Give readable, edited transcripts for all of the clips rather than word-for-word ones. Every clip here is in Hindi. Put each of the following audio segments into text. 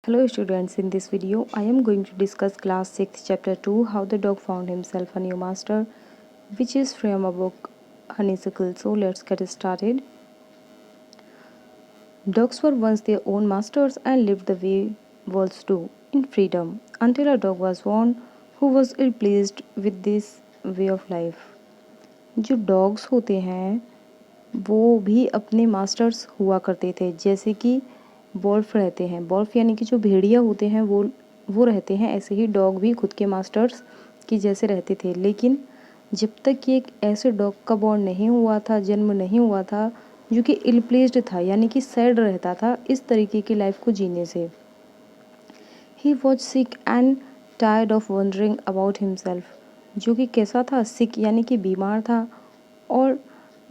Hello students, in this video I am going to discuss class 6 chapter 2 how the dog found himself a new master, which is from a book Honeysuckle. So let's get started. Dogs were once their own masters and lived the way wolves do, in freedom, until a dog was born who was ill pleased with this way of life. जो डॉग्स होते हैं वो भी अपने मास्टर्स हुआ करते थे, जैसे कि वोल्फ रहते हैं। वोल्फ यानी कि जो भेड़िया होते हैं वो रहते हैं, ऐसे ही डॉग भी खुद के मास्टर्स की जैसे रहते थे। लेकिन जब तक कि एक ऐसे डॉग का बॉर्न नहीं हुआ था, जन्म नहीं हुआ था, जो कि इल प्लेस्ड था यानी कि सैड रहता था इस तरीके की लाइफ को जीने से। He was sick and tired of wondering about himself, जो कि कैसा था, सिक यानी कि बीमार था और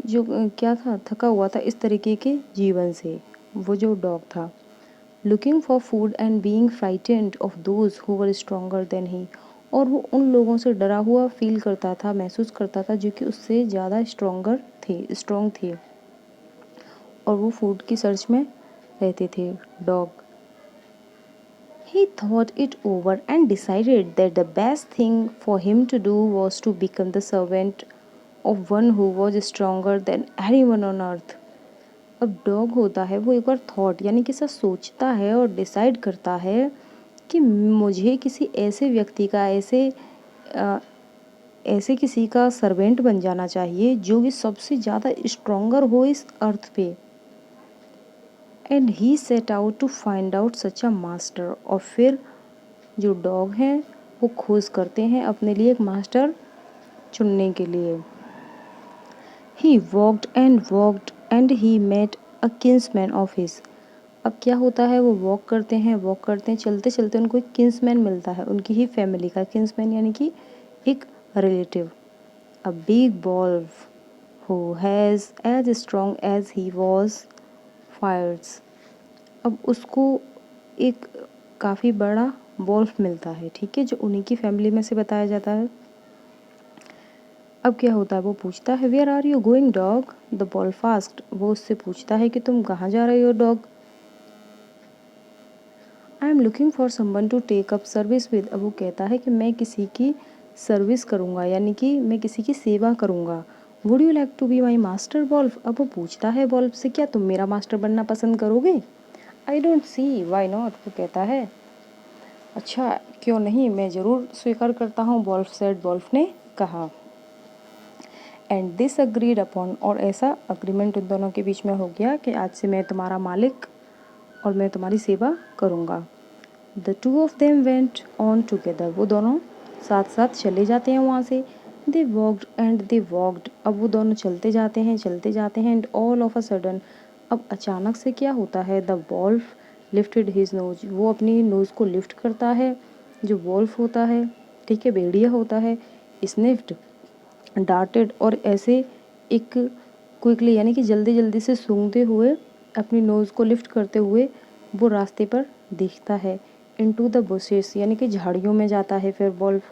जो क्या था, थका हुआ था इस तरीके के जीवन से, वो जो डॉग था। Looking for food and being frightened of those who were stronger than he, और वो उन लोगों से डरा हुआ फील करता था, महसूस करता था जो कि उससे ज़्यादा स्ट्रॉन्ग थे, और वो फूड की सर्च में रहते थे dog. He thought it over and decided that the best thing for him to do was to become the servant of one who was stronger than anyone on earth. अब डॉग होता है वो एक बार थॉट यानी कि ऐसा सोचता है और डिसाइड करता है कि मुझे किसी ऐसे व्यक्ति का ऐसे किसी का सर्वेंट बन जाना चाहिए जो कि सबसे ज़्यादा स्ट्रोंगर हो इस अर्थ पे। And he set out to find out such a master, और फिर जो डॉग हैं वो खोज करते हैं अपने लिए एक मास्टर चुनने के लिए। He walked and he met a kinsman of his. अब क्या होता है, वो वॉक करते हैं, चलते चलते उनको एक किन्समैन मिलता है, उनकी ही फैमिली का। किन्समैन यानी कि एक relative. A big wolf who has as strong as he was fierce. अब उसको एक काफ़ी बड़ा वॉल्फ मिलता है, ठीक है, जो उन्हीं की फैमिली में से बताया जाता है। अब क्या होता है, वो पूछता है where are you going dog, the wolf asked. वो उससे पूछता है कि तुम कहाँ जा रहे हो dog. I am looking for someone to take up service with. अब वो कहता है कि मैं किसी की सर्विस करूँगा, यानी कि मैं किसी की सेवा करूँगा। Would you like to be my master wolf. अब वो पूछता है वॉल्फ से, क्या तुम मेरा मास्टर बनना पसंद करोगे। I don't see why not, वो कहता है अच्छा क्यों नहीं, मैं ज़रूर स्वीकार करता हूँ, वॉल्फ सेड, वॉल्फ ने कहा। एंड दिस अग्रीड अपॉन, और ऐसा अग्रीमेंट उन दोनों के बीच में हो गया कि आज से मैं तुम्हारा मालिक और मैं तुम्हारी सेवा करूँगा। The two of them went on together, वो दोनों साथ साथ चले जाते हैं वहाँ से। They walked and they walked, अब वो दोनों चलते जाते हैं and all of a sudden, अब अचानक से क्या होता है, the wolf lifted his nose, वो अपनी नोज़ को लिफ्ट करता है। जो वॉल्फ होता है, ठीक है, भेड़िया होता है, स्निफ्ड, डार्टेड, और ऐसे एक क्विकली यानी कि जल्दी जल्दी से सूंघते हुए, अपनी नोज़ को लिफ्ट करते हुए वो रास्ते पर दिखता है। इनटू द बुशेस, यानी कि झाड़ियों में जाता है फिर wolf.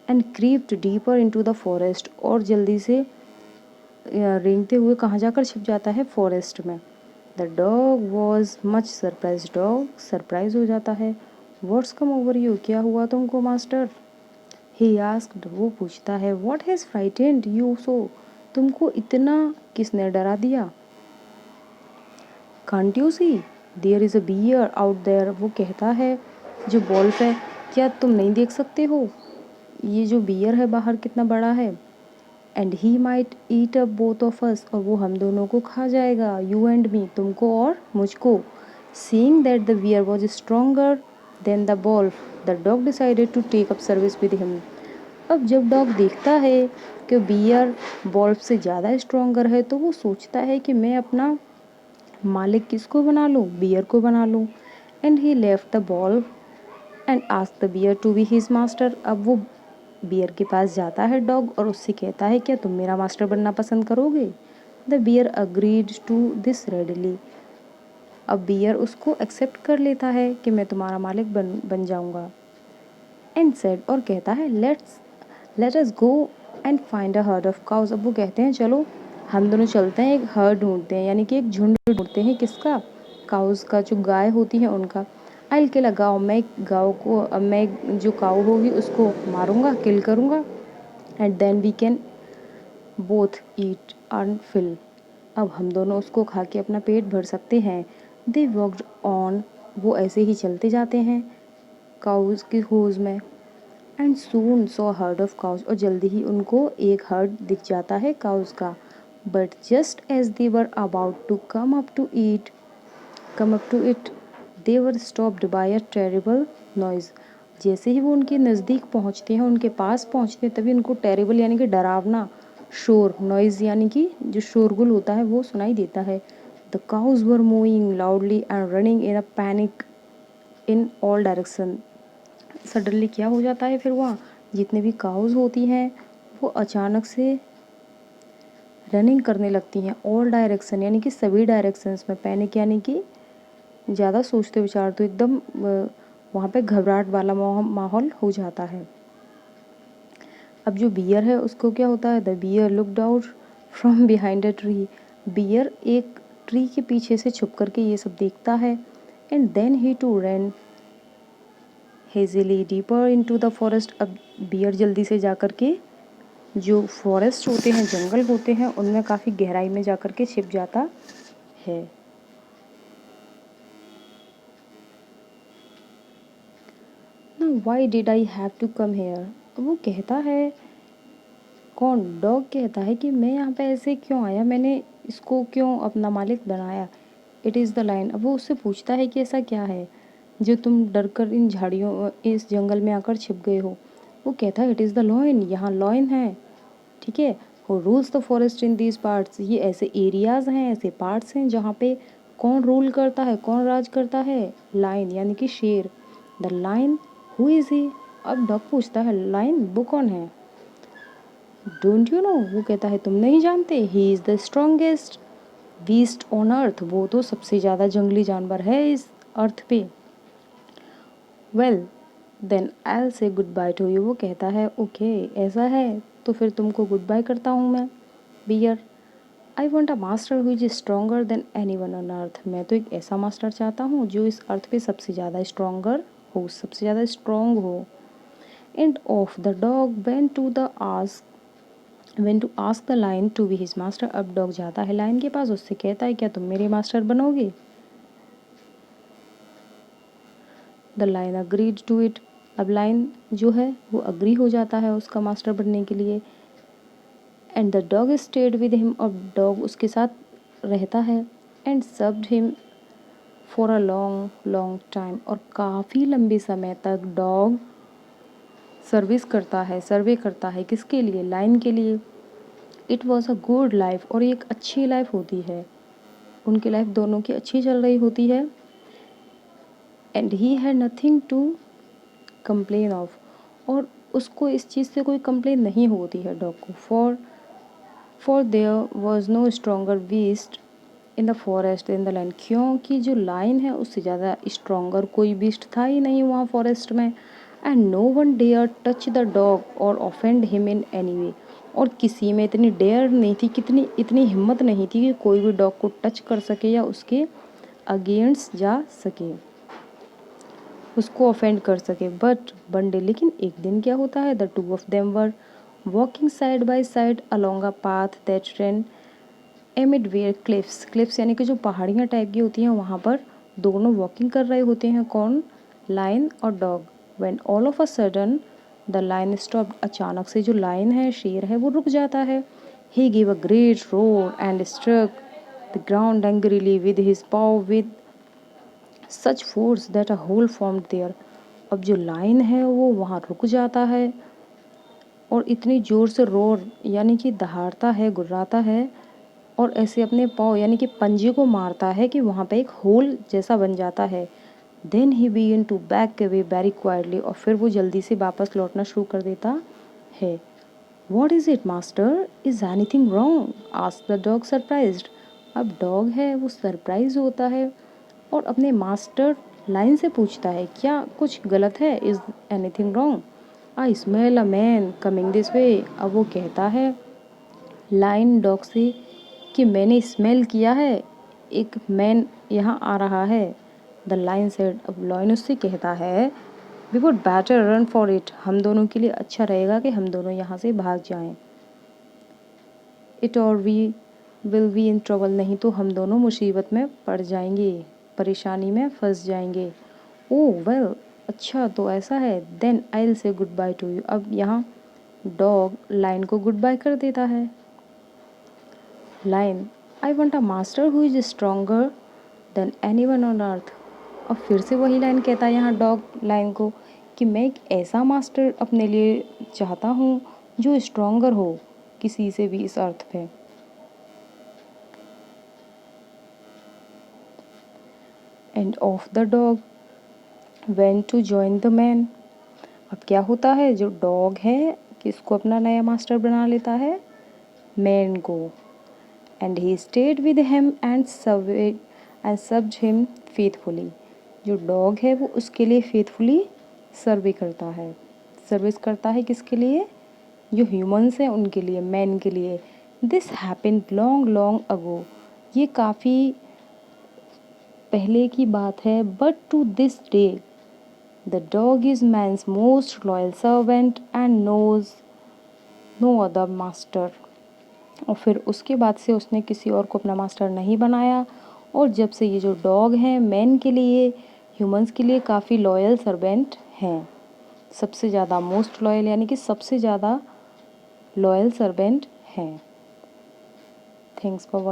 And crept deeper into the forest, और जल्दी से रेंगते हुए कहाँ जाकर छिप जाता है, फॉरेस्ट में। The dog was much surprise, dog surprise हो जाता है। व्हाट्स कम ओवर यू, क्या हुआ तुमको मास्टर। ही आस्क्ड, वो पूछता है what has frightened you so, तुमको इतना किसने डरा दिया। Can't you see there is a bear out there, वो कहता है जो वॉल्फ है, क्या तुम नहीं देख सकते हो ये जो बियर है बाहर कितना बड़ा है। And he might eat up both of us, और वो हम दोनों को खा जाएगा, यू एंड मी, तुमको और मुझको। Seeing that the bear was stronger than the wolf, the dog decided to take up service with him. अब जब डॉग देखता है कि बियर वॉल्फ से ज़्यादा स्ट्रोंगर है, तो वो सोचता है कि मैं अपना मालिक किसको बना लूँ, बियर को बना लूँ। And he left the wolf and ask the bear to be his master. अब वो बियर के पास जाता है डॉग, और उससे कहता है क्या तुम मेरा मास्टर बनना पसंद करोगे। The bear agreed to this readily, अब बियर उसको एक्सेप्ट कर लेता है कि मैं तुम्हारा मालिक बन जाऊंगा। एंड सेड, और कहता है let us go and find a herd of cows. अब वो कहते हैं चलो हम दोनों चलते हैं, एक हर्ड ढूंढते हैं, यानी कि एक झुंड ढूंढते हैं, किसका, काउज का, जो गाय होती है उनका। आई किल अ गाव, मैं गाँव को मैं जो काऊ होगी उसको मारूंगा, किल करूंगा। And then we can both eat and fill, अब हम दोनों उसको खा के अपना पेट भर सकते हैं। दे वॉकड ऑन, वो ऐसे ही चलते जाते हैं काउज की खोज में। And soon saw heard of cows, और जल्दी ही उनको एक हर्ड दिख जाता है काउज का। But just as they were about to come up to it, they were stopped by a terrible noise, जैसे ही वो उनके नज़दीक पहुंचते हैं, उनके पास पहुंचते हैं, तभी उनको टेरिबल यानी कि डरावना शोर, नॉइज़ यानी कि जो शोरगुल होता है वो सुनाई देता है। The cows were moving loudly and running in a panic in all direction, suddenly क्या हो जाता है फिर वहाँ जितने भी काउज होती हैं वो अचानक से रनिंग करने लगती हैं ऑल डायरेक्शन यानी कि सभी डायरेक्शंस में। पैनिक यानी कि ज़्यादा सोचते विचार तो एकदम वहाँ पे घबराहट वाला माहौल हो जाता है। अब जो बियर है उसको क्या होता है, the bear looked out from behind a tree, bear एक ट्री के पीछे से छुप करके ये सब देखता है। And then he to run hastily deeper into the forest, अब बियर जल्दी से जा कर के जो फॉरेस्ट होते हैं, जंगल होते हैं, उनमें काफ़ी गहराई में जा कर के छिप जाता है। ना why did I have to come here, वो कहता है, कौन, डॉग कहता है कि मैं यहाँ पे ऐसे क्यों आया, मैंने इसको क्यों अपना मालिक बनाया। इट इज़ द लाइन, अब वो उससे पूछता है कि ऐसा क्या है जो तुम डर कर इन झाड़ियों इस जंगल में आकर छिप गए हो। वो कहता है इट इज़ द लॉयन, यहाँ लॉयन है, ठीक है। Who rules the forest in these parts, ये ऐसे एरियाज हैं, ऐसे पार्ट्स हैं जहाँ पे कौन रूल करता है, कौन राज करता है, लाइन यानी कि शेर। द लाइन, हु इज़ ही, अब डॉग पूछता है लाइन वो कौन है। डोंट यू नो, वो कहता है तुम नहीं जानते, he is the strongest beast on earth, वो तो सबसे ज़्यादा जंगली जानवर है इस अर्थ पे। Well then I will say goodbye to you, वो कहता है ओके ऐसा है तो फिर तुमको गुड बाय करता हूँ मैं bear. I want a master who is stronger than anyone on earth, मैं तो एक ऐसा मास्टर चाहता हूँ जो इस अर्थ पे सबसे ज़्यादा स्ट्रोंगर हो, सबसे ज़्यादा स्ट्रॉन्ग हो। And off the dog went to ask the lion to be his master, अब डॉग जाता है लाइन के पास, उससे कहता है क्या तुम मेरे मास्टर बनोगे। The lion agreed to it, अब लाइन जो है वो अग्री हो जाता है उसका मास्टर बनने के लिए। And the dog stayed with him, और डॉग उसके साथ रहता है। And served him for a long long time, और काफ़ी लंबे समय तक डॉग सर्विस करता है, सर्वे करता है, किसके लिए, लाइन के लिए। It was a good life, और एक अच्छी लाइफ होती है, उनकी लाइफ दोनों की अच्छी चल रही होती है। And he had nothing to complain of, और उसको इस चीज़ से कोई कंप्लेन नहीं होती है डॉग को। For there was no stronger beast in the forest in the lion, क्योंकि जो लाइन है उससे ज़्यादा स्ट्रोंगर कोई बीस्ट था ही नहीं वहाँ फॉरेस्ट में। And no one dare touch the dog और offend him in any way, और किसी में इतनी डेयर नहीं थी, कितनी इतनी हिम्मत नहीं थी कि कोई भी डॉग को टच कर सके या उसके अगेंस्ट जा सके, उसको ऑफेंड कर सके। बट वन डे, लेकिन एक दिन क्या होता है, the two of them were walking side by side along a path that ran amid where cliffs, cliffs यानी कि जो पहाड़ियाँ टाइप की होती हैं वहाँ पर दोनों वॉकिंग कर रहे होते हैं, कौन, लाइन और dog. When all of a sudden the line stop, अचानक से जो लाइन है, शेर है, वो रुक जाता है। He give a great roar and struck the ground angrily with his paw with such force that a hole formed there, अब जो लाइन है वो वहाँ रुक जाता है और इतनी ज़ोर से रोर यानी कि दहाड़ता है, गुर्राता है, और ऐसे अपने पाँव यानी कि पंजे को मारता है कि वहाँ पे एक होल जैसा बन जाता है। Then he begin to back away very quietly, और फिर वो जल्दी से वापस लौटना शुरू कर देता है। What is it master, is anything wrong, asked the dog surprised, अब डॉग है वो सरप्राइज होता है और अपने मास्टर लाइन से पूछता है क्या कुछ गलत है, is anything wrong, I smell a man coming this way, अब वो कहता है लाइन डॉग से कि मैंने स्मेल किया है, एक मैन यहाँ आ रहा है, द लायन सेड, अब लायन उससे कहता है we would better run for it, हम दोनों के लिए अच्छा रहेगा कि हम दोनों यहाँ से भाग जाएं। इट और we will be in trouble, नहीं तो हम दोनों मुसीबत में पड़ जाएंगे, परेशानी में फंस जाएंगे। ओह वेल, अच्छा तो ऐसा है, then I will say goodbye to you, अब यहाँ डॉग लायन को गुड बाय कर देता है। Lion, I want a master who is stronger than anyone on earth, अब फिर से वही लाइन कहता है यहाँ डॉग लायन को कि मैं एक ऐसा मास्टर अपने लिए चाहता हूँ जो स्ट्रोंगर हो किसी से भी इस अर्थ पे। And off the dog went to join the man, अब क्या होता है, जो डॉग है किसको अपना नया मास्टर बना लेता है, मैन को। And he stayed with him and served him faithfully, जो डॉग है वो उसके लिए फेथफुली सर्वे करता है, सर्विस करता है किसके लिए, जो ह्यूमंस हैं उनके लिए, मैन के लिए। This happened long long ago, ये काफ़ी पहले की बात है। But to this day the dog is man's most loyal servant and knows no other master, और फिर उसके बाद से उसने किसी और को अपना मास्टर नहीं बनाया, और जब से ये जो डॉग हैं मैन के लिए, ह्यूमंस के लिए काफ़ी लॉयल सर्वेंट हैं, सबसे ज़्यादा मोस्ट लॉयल यानी कि सबसे ज़्यादा लॉयल सर्वेंट हैं। Thanks for